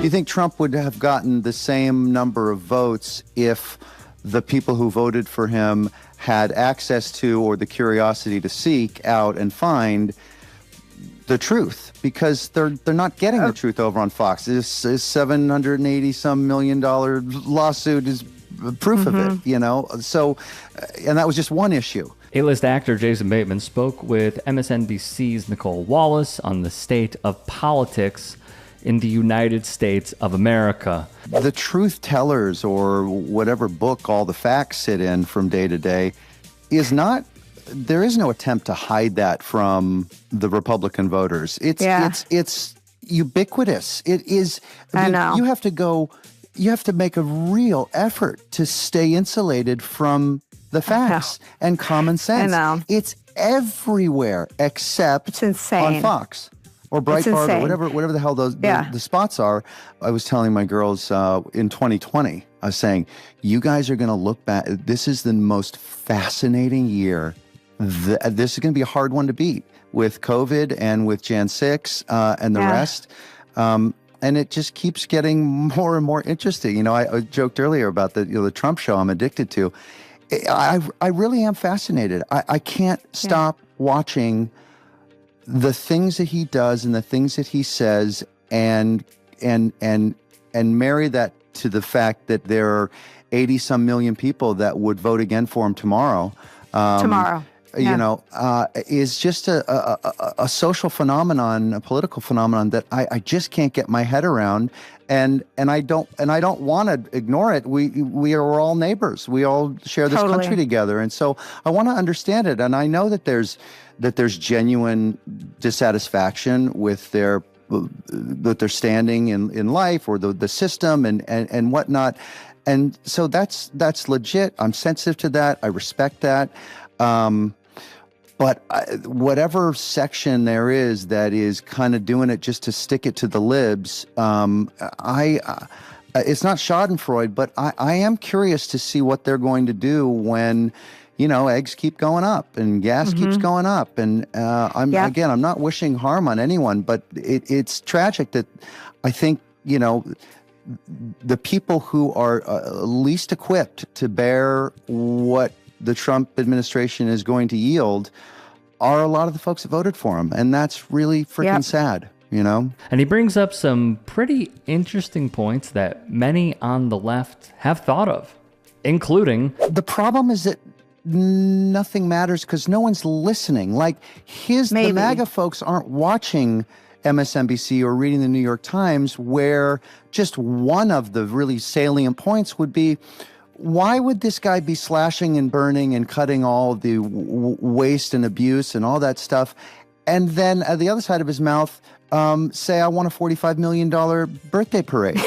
you think Trump would have gotten the same number of votes if the people who voted for him had access to or the curiosity to seek out and find the truth? Because they're not getting the truth over on Fox. This $780 million lawsuit is proof of it, you know? So, and that was just one issue. A-list actor Jason Bateman spoke with MSNBC's Nicole Wallace on the state of politics in the United States of America. The truth tellers, or whatever book all the facts sit in from day to day, there is no attempt to hide that from the Republican voters. It's ubiquitous. It is. I know. You have to make a real effort to stay insulated from the facts and common sense. I know. It's everywhere except it's insane. on Fox or Breitbart or whatever the hell the spots are. I was telling my girls in 2020, I was saying, you guys are going to look back. This is the most fascinating year. This is going to be a hard one to beat with COVID and with Jan 6 and the rest. And it just keeps getting more and more interesting. You know, I joked earlier about the Trump show I'm addicted to. I really am fascinated. I can't stop watching the things that he does and the things that he says and marry that to the fact that there are 80-some million people that would vote again for him tomorrow. You know, is just a social phenomenon, a political phenomenon that I just can't get my head around, and I don't want to ignore it. We are all neighbors. We all share this country together, and so I want to understand it. And I know that there's genuine dissatisfaction with their standing in life or the system and whatnot, and so that's legit. I'm sensitive to that. I respect that. But whatever section there is that is kind of doing it just to stick it to the libs, it's not Schadenfreude, but I am curious to see what they're going to do when, you know, eggs keep going up and gas keeps going up. And I'm not wishing harm on anyone, but it's tragic that I think, you know, the people who are least equipped to bear what the Trump administration is going to yield are a lot of the folks that voted for him. And that's really freaking sad, you know? And he brings up some pretty interesting points that many on the left have thought of, including... The problem is that nothing matters because no one's listening. Like, the MAGA folks aren't watching MSNBC or reading the New York Times, where just one of the really salient points would be, why would this guy be slashing and burning and cutting all the waste and abuse and all that stuff, and then at the other side of his mouth say, I want a $45 million birthday parade?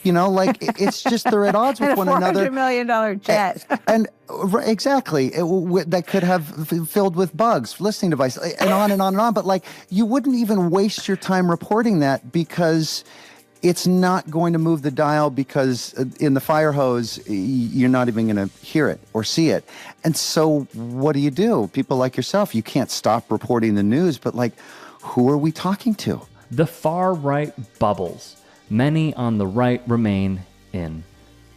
You know, like, it's just they're at odds with one another. $400 million jet. And exactly, that could have filled with bugs, listening devices, and on and on and on. But, like, you wouldn't even waste your time reporting that because it's not going to move the dial, because in the fire hose, you're not even going to hear it or see it. And so what do? People like yourself, you can't stop reporting the news, but, like, who are we talking to? The far right bubbles many on the right remain in.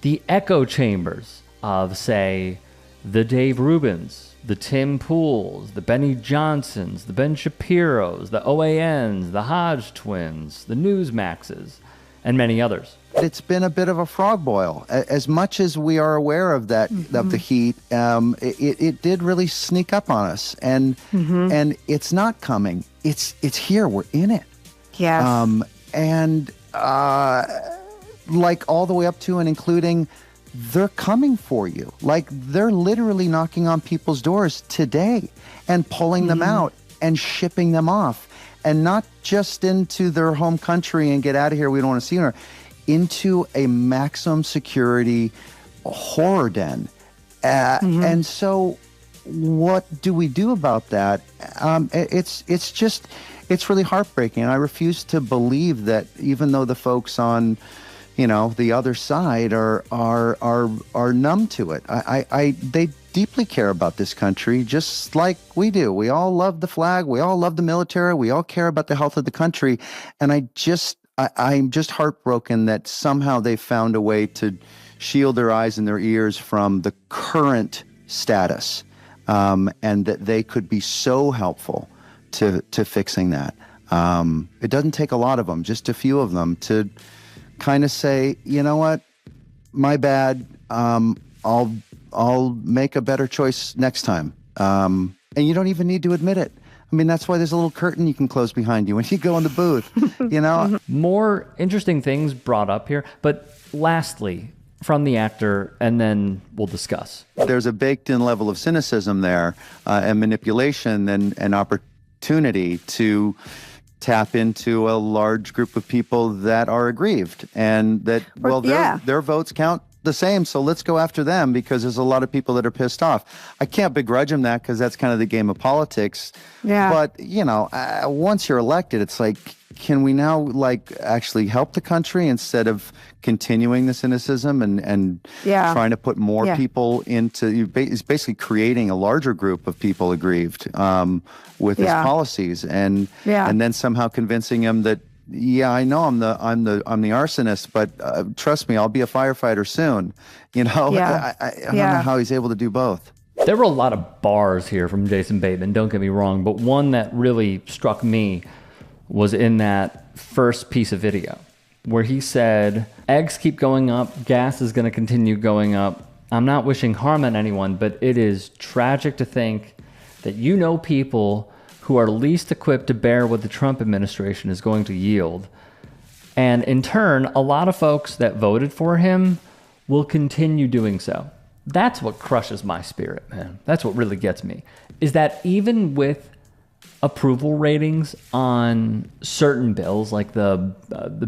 The echo chambers of, say, the Dave Rubins, the Tim Pools, the Benny Johnsons, the Ben Shapiros, the OANs, the Hodge twins, the Newsmaxes, and many others. It's been a bit of a frog boil. As much as we are aware of that, of the heat, it did really sneak up on us, and it's not coming. It's here. We're in it. Yes. Like all the way up to and including, they're coming for you. Like, they're literally knocking on people's doors today and pulling them out and shipping them off. And not just into their home country and get out of here, we don't want to see her, into a maximum security horror den. And so what do we do about that? It's really heartbreaking. I refuse to believe that even though the folks on, you know, the other side are numb to it. They deeply care about this country, just like we do. We all love the flag. We all love the military. We all care about the health of the country. And I'm just heartbroken that somehow they found a way to shield their eyes and their ears from the current status, and that they could be so helpful to fixing that. It doesn't take a lot of them, just a few of them, to kind of say, you know what, my bad. I'll make a better choice next time. And you don't even need to admit it. I mean, that's why there's a little curtain you can close behind you when you go in the booth, you know? More interesting things brought up here. But lastly, from the actor, and then we'll discuss. There's a baked-in level of cynicism there, and manipulation and opportunity to tap into a large group of people that are aggrieved, and that, well, their votes count the same, so let's go after them because there's a lot of people that are pissed off. I can't begrudge them that because that's kind of the game of politics. Yeah. But, you know, once you're elected, it's like, can we now like actually help the country instead of continuing the cynicism and trying to put more people into, it's basically creating a larger group of people aggrieved with his policies, and then somehow convincing them that, yeah, I know I'm the arsonist, but trust me, I'll be a firefighter soon. You know, I don't know how he's able to do both. There were a lot of bars here from Jason Bateman, don't get me wrong, but one that really struck me was in that first piece of video where he said, eggs keep going up, gas is going to continue going up. I'm not wishing harm on anyone, but it is tragic to think that you know people who are least equipped to bear what the Trump administration is going to yield. And in turn, a lot of folks that voted for him will continue doing so. That's what crushes my spirit, man. That's what really gets me, is that even with approval ratings on certain bills, like the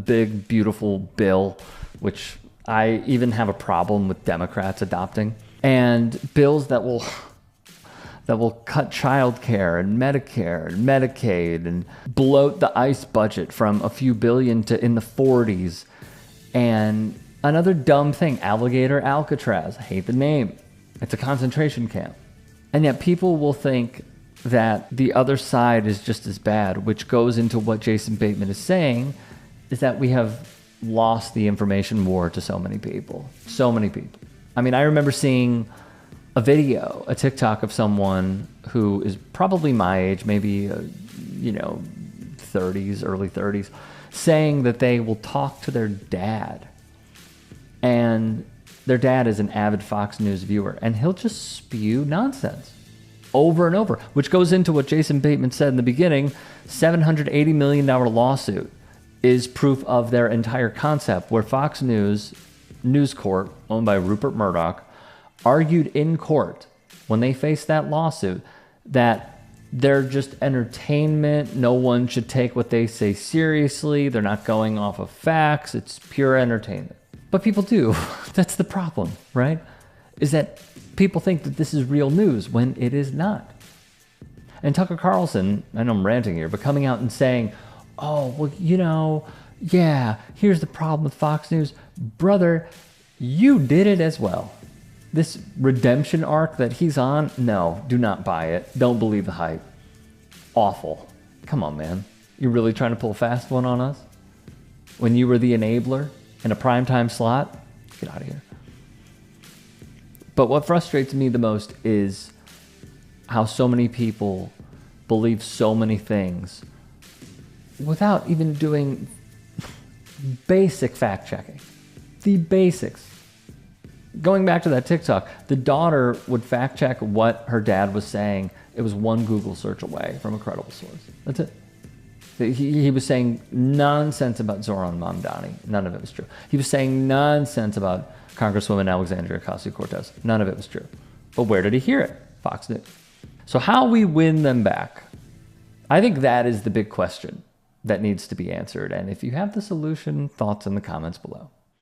big, beautiful bill, which I even have a problem with Democrats adopting, and bills that will cut childcare and Medicare and Medicaid and bloat the ICE budget from a few billion to in the 40s. And another dumb thing, alligator Alcatraz, I hate the name. It's a concentration camp. And yet people will think that the other side is just as bad, which goes into what Jason Bateman is saying, is that we have lost the information war to so many people. So many people. I mean, I remember seeing a video, a TikTok of someone who is probably my age, maybe, 30s, early 30s, saying that they will talk to their dad. And their dad is an avid Fox News viewer, and he'll just spew nonsense over and over, which goes into what Jason Bateman said in the beginning. $780 million lawsuit is proof of their entire concept, where Fox News Corp, owned by Rupert Murdoch, argued in court when they faced that lawsuit that they're just entertainment. No one should take what they say seriously. They're not going off of facts. It's pure entertainment. But people do. That's the problem, right? Is that people think that this is real news when it is not. And Tucker Carlson, I know I'm ranting here, but coming out and saying, oh, well, here's the problem with Fox News. Brother, you did it as well. This redemption arc that he's on, no, do not buy it. Don't believe the hype. Awful. Come on, man. You're really trying to pull a fast one on us? When you were the enabler in a primetime slot? Get out of here. But what frustrates me the most is how so many people believe so many things without even doing basic fact checking. The basics. Going back to that TikTok, the daughter would fact check what her dad was saying. It was one Google search away from a credible source. That's it. He was saying nonsense about Zoran Mamdani. None of it was true. He was saying nonsense about Congresswoman Alexandria Ocasio-Cortez. None of it was true. But where did he hear it? Fox News. So how we win them back? I think that is the big question that needs to be answered. And if you have the solution, thoughts in the comments below.